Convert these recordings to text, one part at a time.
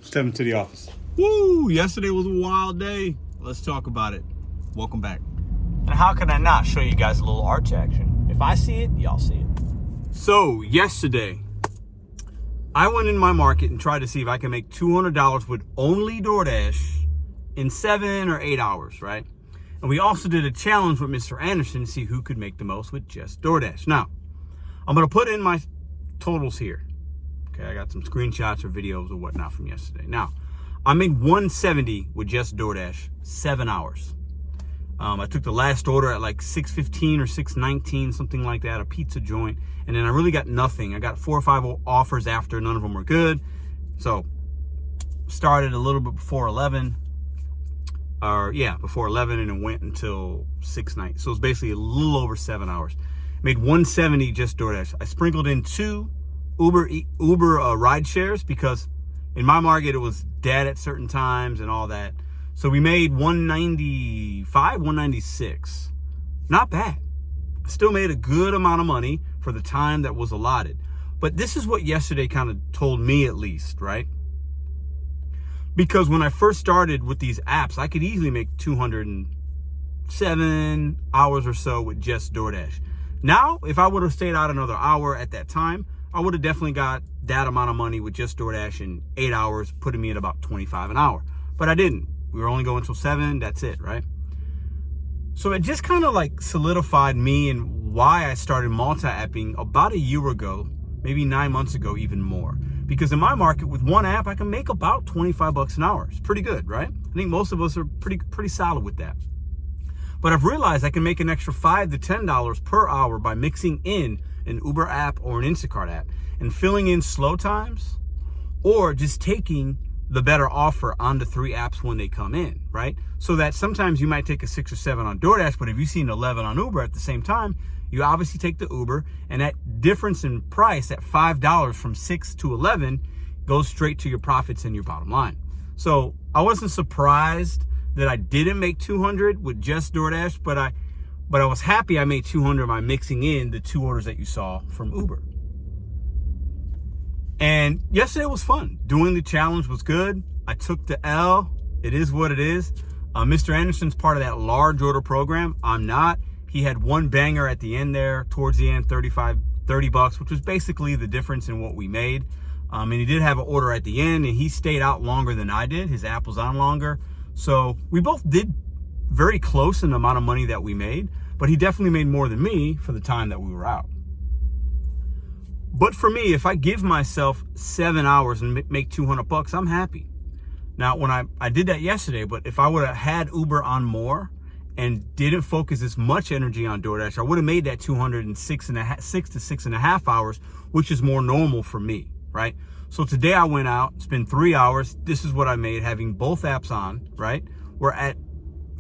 Step into the office. Woo! Yesterday was a wild day. Let's talk about it. Welcome back. And how can I not show you guys a little arch action? If I see it, y'all see it. So, yesterday, I went in my market and tried to see if I can make $200 with only DoorDash in 7 or 8 hours, right? And we also did a challenge with Mr. Anderson to see who could make the most with just DoorDash. Now, I'm going to put in my totals here. Okay, I got some screenshots or videos or whatnot from yesterday. Now, I made $170 with just DoorDash, 7 hours. I took the last order at like $6.15 or $6.19, something like that, a pizza joint. And then I really got nothing. I got 4 or 5 offers after, none of them were good. So, started a little bit before 11. Before 11, and it went until 6:90. So it's basically a little over 7 hours. Made $170 just DoorDash. I sprinkled in 2 Uber ride shares because in my market it was dead at certain times and all that. So we made $195, $196. Not bad. I still made a good amount of money for the time that was allotted. But this is what yesterday kind of told me, at least, right? Because when I first started with these apps, I could easily make 207 hours or so with just DoorDash. Now, if I would have stayed out another hour at that time, I would have definitely got that amount of money with just DoorDash in 8 hours, putting me at about 25 an hour. But I didn't. We were only going till 7. That's it, right? So it just kind of like solidified me and why I started multi-apping about a year ago, maybe 9 months ago, even more. Because in my market, with one app, I can make about 25 bucks an hour. It's pretty good, right? I think most of us are pretty solid with that. But I've realized I can make an extra $5 to $10 per hour by mixing in an Uber app or an Instacart app and filling in slow times, or just taking the better offer on the 3 apps when they come in, right? So that sometimes you might take a 6 or 7 on DoorDash, but if you see an 11 on Uber at the same time, you obviously take the Uber, and that difference in price, at $5 from 6 to 11, goes straight to your profits and your bottom line. So I wasn't surprised that I didn't make 200 with just DoorDash, but I was happy I made 200 by mixing in the 2 orders that you saw from Uber. And yesterday was fun. Doing the challenge was good. I took the L. It is what it is. Mr. Anderson's part of that large order program. I'm not. He had one banger at the end there, towards the end, 30 bucks, which was basically the difference in what we made. And he did have an order at the end, and he stayed out longer than I did. His app was on longer. So we both did very close in the amount of money that we made, but he definitely made more than me for the time that we were out. But for me, if I give myself 7 hours and make 200 bucks, I'm happy. Now, when I did that yesterday, but if I would have had Uber on more and didn't focus as much energy on DoorDash, I would have made that 6 to 6.5 hours, which is more normal for me, right? So today I went out, spent 3 hours. This is what I made having both apps on, right? We're at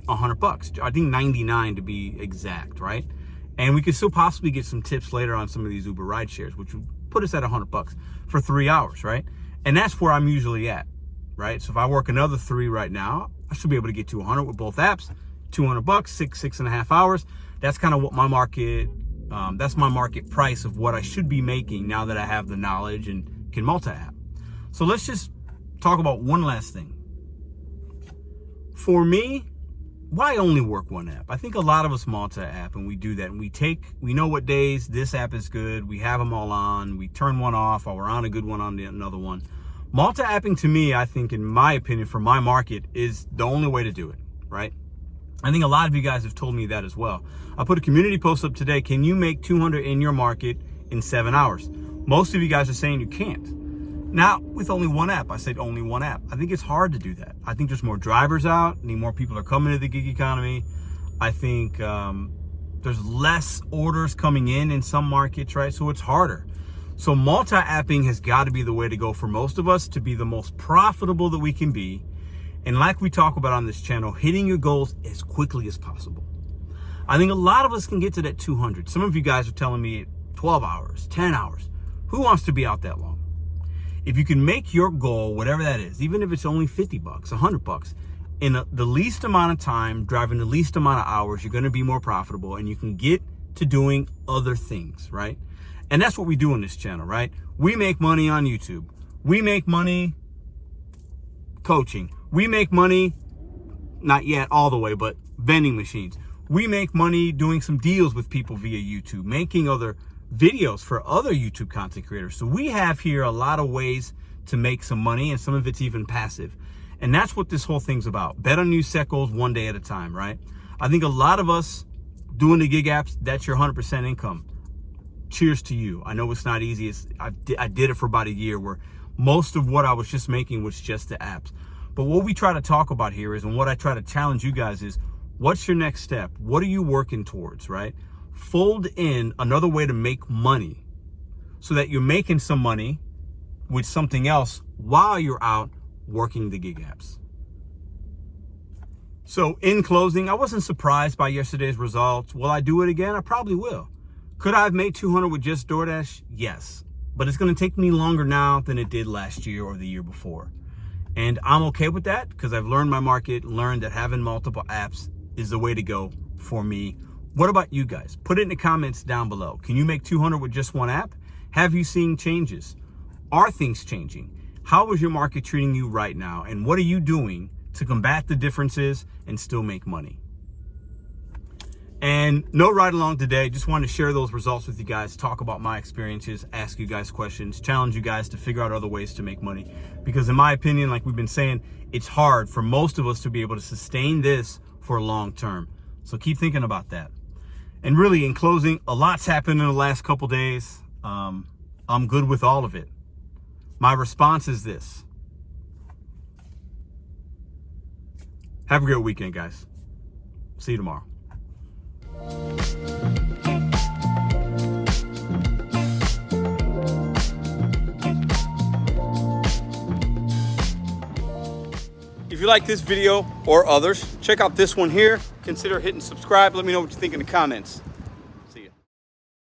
100 bucks. I think 99 to be exact, right? And we could still possibly get some tips later on some of these Uber ride shares, which would put us at 100 bucks for 3 hours, right? And that's where I'm usually at, right? So if I work another 3 right now, I should be able to get to 100 with both apps. 200 bucks, 6.5 hours. That's kind of what my market, that's my market price of what I should be making now that I have the knowledge and can multi-app. So let's just talk about one last thing. For me, why only work one app? I think a lot of us multi-app, and we do that, and we know what days this app is good, we have them all on, we turn one off while we're on a good one on another one. Multi-apping, to me, I think, in my opinion, for my market, is the only way to do it, right? I think a lot of you guys have told me that as well. I put a community post up today. Can you make 200 in your market in 7 hours? Most of you guys are saying you can't. Now, with only one app, I said only one app. I think it's hard to do that. I think there's more drivers out. I think more people are coming to the gig economy. I think there's less orders coming in some markets, right? So it's harder. So multi-apping has got to be the way to go for most of us to be the most profitable that we can be. And like we talk about on this channel, hitting your goals as quickly as possible. I think a lot of us can get to that 200. Some of you guys are telling me 12 hours, 10 hours. Who wants to be out that long? If you can make your goal, whatever that is, even if it's only 50 bucks, 100 bucks, in the least amount of time, driving the least amount of hours, you're going to be more profitable, and you can get to doing other things, right? And that's what we do on this channel, right? We make money on YouTube. We make money coaching. We make money, not yet all the way, but vending machines. We make money doing some deals with people via YouTube, making other videos for other YouTube content creators. So we have here a lot of ways to make some money, and some of it's even passive. And that's what this whole thing's about. Bet on you set goals one day at a time, right? I think a lot of us doing the gig apps, that's your 100% income. Cheers to you. I know it's not easy. I did it for about a year where most of what I was just making was just the apps. But what we try to talk about here is, and what I try to challenge you guys is, what's your next step? What are you working towards, right? Fold in another way to make money so that you're making some money with something else while you're out working the gig apps. So in closing, I wasn't surprised by yesterday's results. Will I do it again? I probably will. Could I have made 200 with just DoorDash? Yes. But it's going to take me longer now than it did last year or the year before. And I'm okay with that because I've learned my market, learned that having multiple apps is the way to go for me. What about you guys? Put it in the comments down below. Can you make 200 with just one app? Have you seen changes? Are things changing? How is your market treating you right now? And what are you doing to combat the differences and still make money? And no ride along today. Just wanted to share those results with you guys, talk about my experiences, ask you guys questions, challenge you guys to figure out other ways to make money. Because in my opinion, like we've been saying, it's hard for most of us to be able to sustain this for long term. So keep thinking about that. And really, in closing, a lot's happened in the last couple days. I'm good with all of it. My response is this. Have a great weekend, guys. See you tomorrow. If you like this video or others, check out this one here. Consider hitting subscribe. Let me know what you think in the comments.